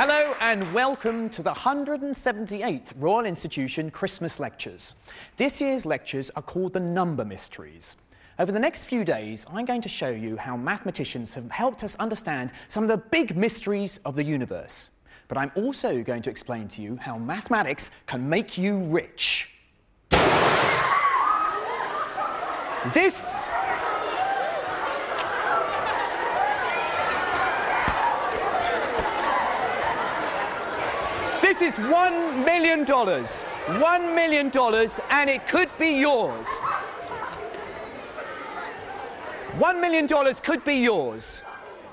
Hello and welcome to the 178th Royal Institution Christmas Lectures. This year's lectures are called the Number Mysteries. Over the next few days, I'm going to show you how mathematicians have helped us understand some of the big mysteries of the universe. But I'm also going to explain to you how mathematics can make you rich. This is $1 million. $1 million, and it could be yours. $1 million could be yours.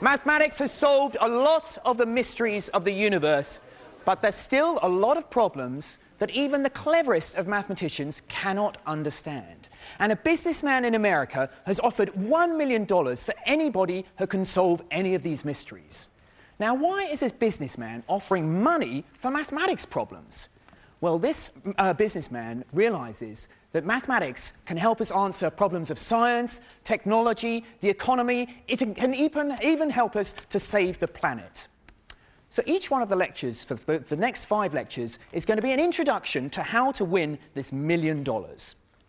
Mathematics has solved a lot of the mysteries of the universe, but there's still a lot of problems that even the cleverest of mathematicians cannot understand. And a businessman in America has offered $1 million for anybody who can solve any of these mysteries. Now, why is this businessman offering money for mathematics problems? Well, this businessman realizes that mathematics can help us answer problems of science, technology, the economy. It can even help us to save the planet. So each one of the lectures for the next 5 lectures is going to be an introduction to how to win this $1 million.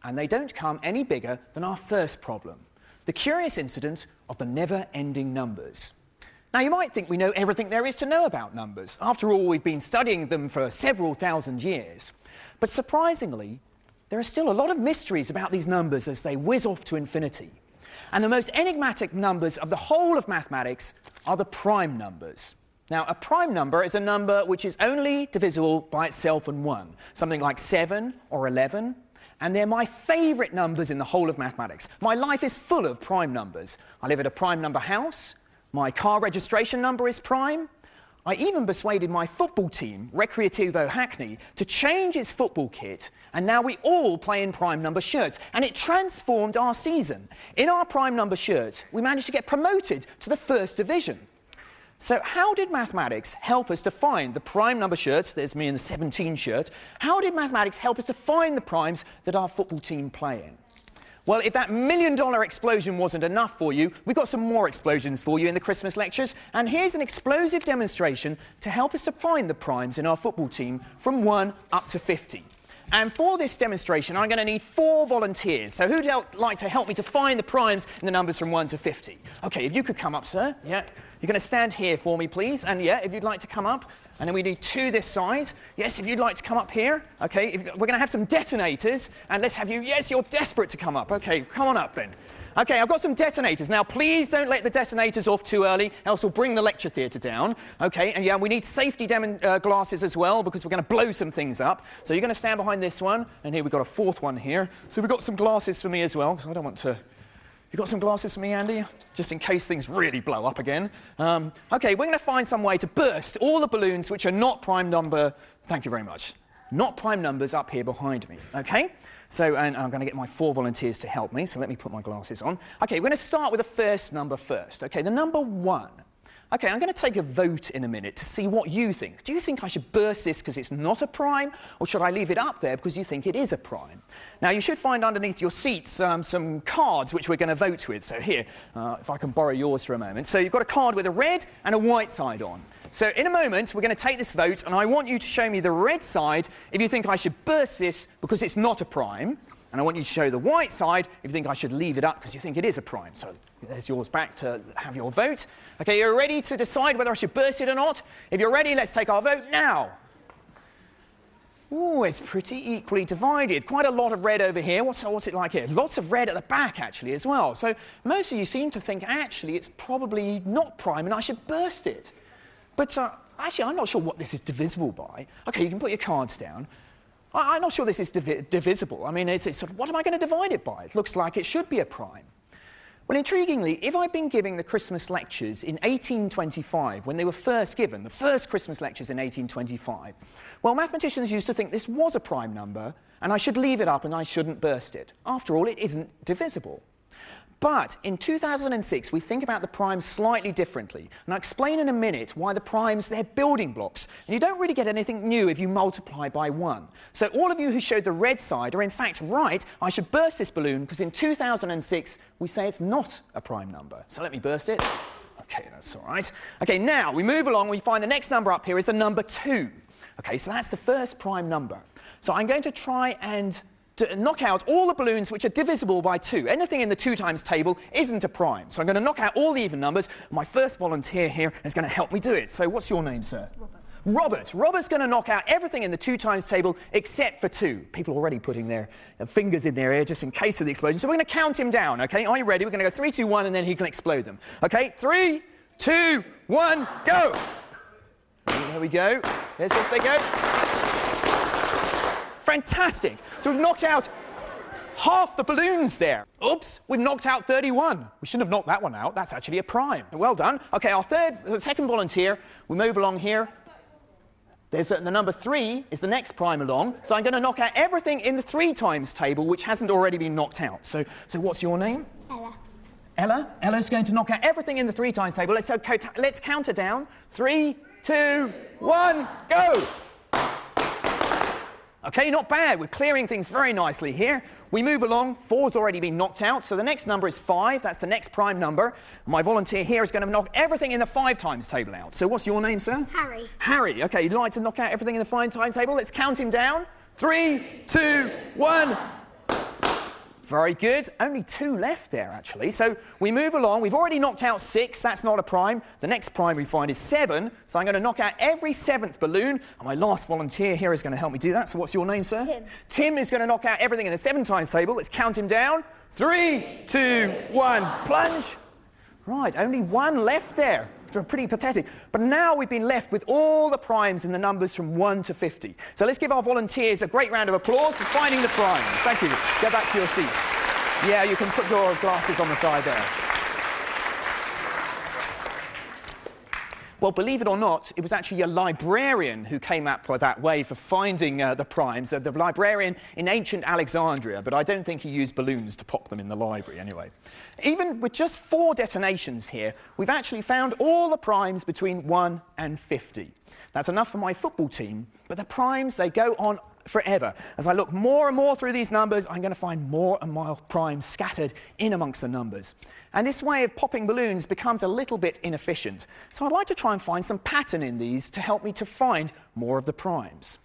And they don't come any bigger than our first problem, the curious incident of the never-ending numbers. Now, you might think we know everything there is to know about numbers. After all, we've been studying them for several thousand years. But surprisingly, there are still a lot of mysteries about these numbers as they whiz off to infinity. And the most enigmatic numbers of the whole of mathematics are the prime numbers. Now, a prime number is a number which is only divisible by itself and 1, something like 7 or 11. And they're my favourite numbers in the whole of mathematics. My life is full of prime numbers. I live at a prime number house. My car registration number is prime. I even persuaded my football team, Recreativo Hackney, to change its football kit, and now we all play in prime number shirts, and it transformed our season. In our prime number shirts, we managed to get promoted to the first division. So how did mathematics help us to find the prime number shirts? There's me in the 17 shirt. How did mathematics help us to find the primes that our football team play in? Well, if that $1 million explosion wasn't enough for you, we've got some more explosions for you in the Christmas lectures. And here's an explosive demonstration to help us to find the primes in our football team from 1 up to 50. And for this demonstration, I'm going to need 4 volunteers. So who'd like to help me to find the primes in the numbers from 1 to 50? OK, if you could come up, sir. Yeah. You're going to stand here for me, please. And yeah, if you'd like to come up. And then we need 2 this side. Yes, if you'd like to come up here. OK, we're going to have some detonators. And let's have you. Yes, you're desperate to come up. OK, come on up then. OK, I've got some detonators. Now, please don't let the detonators off too early, else we'll bring the lecture theatre down. OK, and yeah, we need safety glasses as well, because we're going to blow some things up. So you're going to stand behind this one. And here we've got a 4th one here. So we've got some glasses for me as well, because I don't want to... You got some glasses for me, Andy? Just in case things really blow up again. OK, we're going to find some way to burst all the balloons which are not prime number... Thank you very much. Not prime numbers up here behind me. OK? So, and I'm going to get my 4 volunteers to help me. So let me put my glasses on. OK, we're going to start with the first number first. OK, the number 1. OK, I'm going to take a vote in a minute to see what you think. Do you think I should burst this because it's not a prime, or should I leave it up there because you think it is a prime? Now, you should find underneath your seats some cards which we're going to vote with. So here, if I can borrow yours for a moment. So you've got a card with a red and a white side on. So in a moment, we're going to take this vote, and I want you to show me the red side if you think I should burst this because it's not a prime. And I want you to show the white side if you think I should leave it up because you think it is a prime. So there's yours back to have your vote. OK, you're ready to decide whether I should burst it or not? If you're ready, let's take our vote now. Oh, it's pretty equally divided. Quite a lot of red over here. What's it like here? Lots of red at the back, actually, as well. So most of you seem to think, actually, it's probably not prime and I should burst it. But actually, I'm not sure what this is divisible by. OK, you can put your cards down. I'm not sure this is divisible. I mean, it's sort of, what am I going to divide it by? It looks like it should be a prime. Well, intriguingly, if I'd been giving the Christmas lectures in 1825, when they were first given, the first Christmas lectures in 1825, well, mathematicians used to think this was a prime number, and I should leave it up and I shouldn't burst it. After all, it isn't divisible. But in 2006, we think about the primes slightly differently. And I'll explain in a minute why the primes, they're building blocks. And you don't really get anything new if you multiply by 1. So all of you who showed the red side are in fact right. I should burst this balloon because in 2006, we say it's not a prime number. So let me burst it. Okay, that's all right. Okay, now we move along. We find the next number up here is the number 2. Okay, so that's the first prime number. So I'm going to try and knock out all the balloons which are divisible by 2. Anything in the 2 times table isn't a prime. So I'm going to knock out all the even numbers. My first volunteer here is going to help me do it. So what's your name, sir? Robert. Robert's going to knock out everything in the 2 times table except for 2. People are already putting their fingers in their ear just in case of the explosion. So we're going to count him down, okay? Are you ready? We're going to go 3, 2, 1, and then he can explode them. Okay, 3, 2, 1, go! There we go. There's off they go. Fantastic. So we've knocked out half the balloons there. Oops, we've knocked out 31. We shouldn't have knocked that one out. That's actually a prime. Well done. Okay, the second volunteer, we move along here. There's the number 3 is the next prime along. So I'm going to knock out everything in the 3 times table which hasn't already been knocked out. So what's your name? Ella. Ella? Ella's going to knock out everything in the 3 times table. Let's count her down. 3, 2, 1, go! Okay, not bad. We're clearing things very nicely here. We move along. 4's already been knocked out, so the next number is 5. That's the next prime number. My volunteer here is going to knock everything in the 5 times table out. So what's your name, sir? Harry. Harry. Okay, you'd like to knock out everything in the 5 times table? Let's count him down. 3, 2, 1. Very good. Only 2 left there, actually. So we move along. We've already knocked out 6. That's not a prime. The next prime we find is 7. So I'm going to knock out every 7th balloon. And my last volunteer here is going to help me do that. So what's your name, sir? Tim. Tim is going to knock out everything in the 7 times table. Let's count him down. 3, 2, 1. Plunge. Right, only 1 left there. Pretty pathetic. But now we've been left with all the primes in the numbers from 1 to 50. So let's give our volunteers a great round of applause for finding the primes. Thank you. Get back to your seats. Yeah, you can put your glasses on the side there. Well, believe it or not, it was actually a librarian who came up with that way for finding the primes, the librarian in ancient Alexandria, but I don't think he used balloons to pop them in the library anyway. Even with just 4 detonations here, we've actually found all the primes between 1 and 50. That's enough for my football team, but the primes, they go on forever. As I look more and more through these numbers, I'm going to find more and more primes scattered in amongst the numbers. And this way of popping balloons becomes a little bit inefficient. So I'd like to try and find some pattern in these to help me to find more of the primes.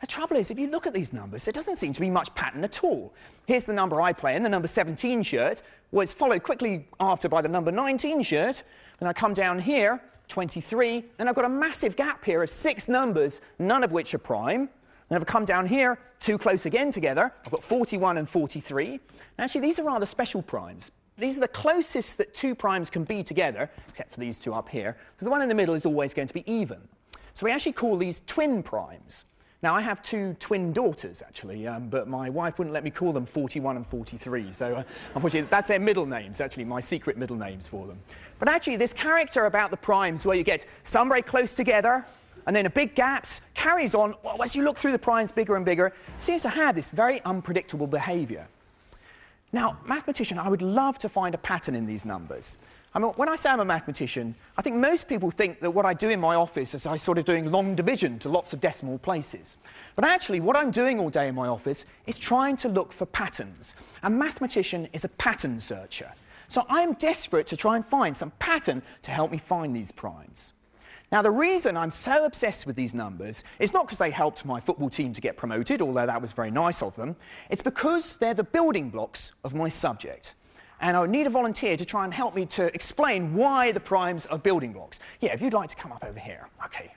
The trouble is, if you look at these numbers, there doesn't seem to be much pattern at all. Here's the number I play in, the number 17 shirt, was followed quickly after by the number 19 shirt. Then I come down here, 23, and I've got a massive gap here of 6 numbers, none of which are prime. And I've come down here, 2 close again together. I've got 41 and 43. And actually, these are rather special primes. These are the closest that 2 primes can be together, except for these 2 up here, because the one in the middle is always going to be even. So we actually call these twin primes. Now, I have 2 twin daughters, actually, but my wife wouldn't let me call them 41 and 43, so unfortunately, that's their middle names, actually, my secret middle names for them. But actually, this character about the primes, where you get some very close together, and then a big gaps, carries on, as you look through the primes bigger and bigger, seems to have this very unpredictable behaviour. Now, mathematician, I would love to find a pattern in these numbers. I mean, when I say I'm a mathematician, I think most people think that what I do in my office is I sort of doing long division to lots of decimal places. But actually, what I'm doing all day in my office is trying to look for patterns. A mathematician is a pattern searcher. So I'm desperate to try and find some pattern to help me find these primes. Now, the reason I'm so obsessed with these numbers is not because they helped my football team to get promoted, although that was very nice of them. It's because they're the building blocks of my subject. And I would need a volunteer to try and help me to explain why the primes are building blocks. Yeah, if you'd like to come up over here. Okay.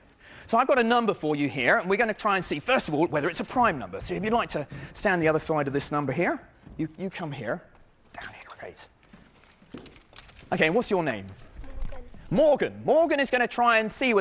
So I've got a number for you here, and we're going to try and see, first of all, whether it's a prime number. So if you'd like to stand the other side of this number here, you come here. Down here, great. Okay, what's your name? Morgan. Morgan is going to try and see whether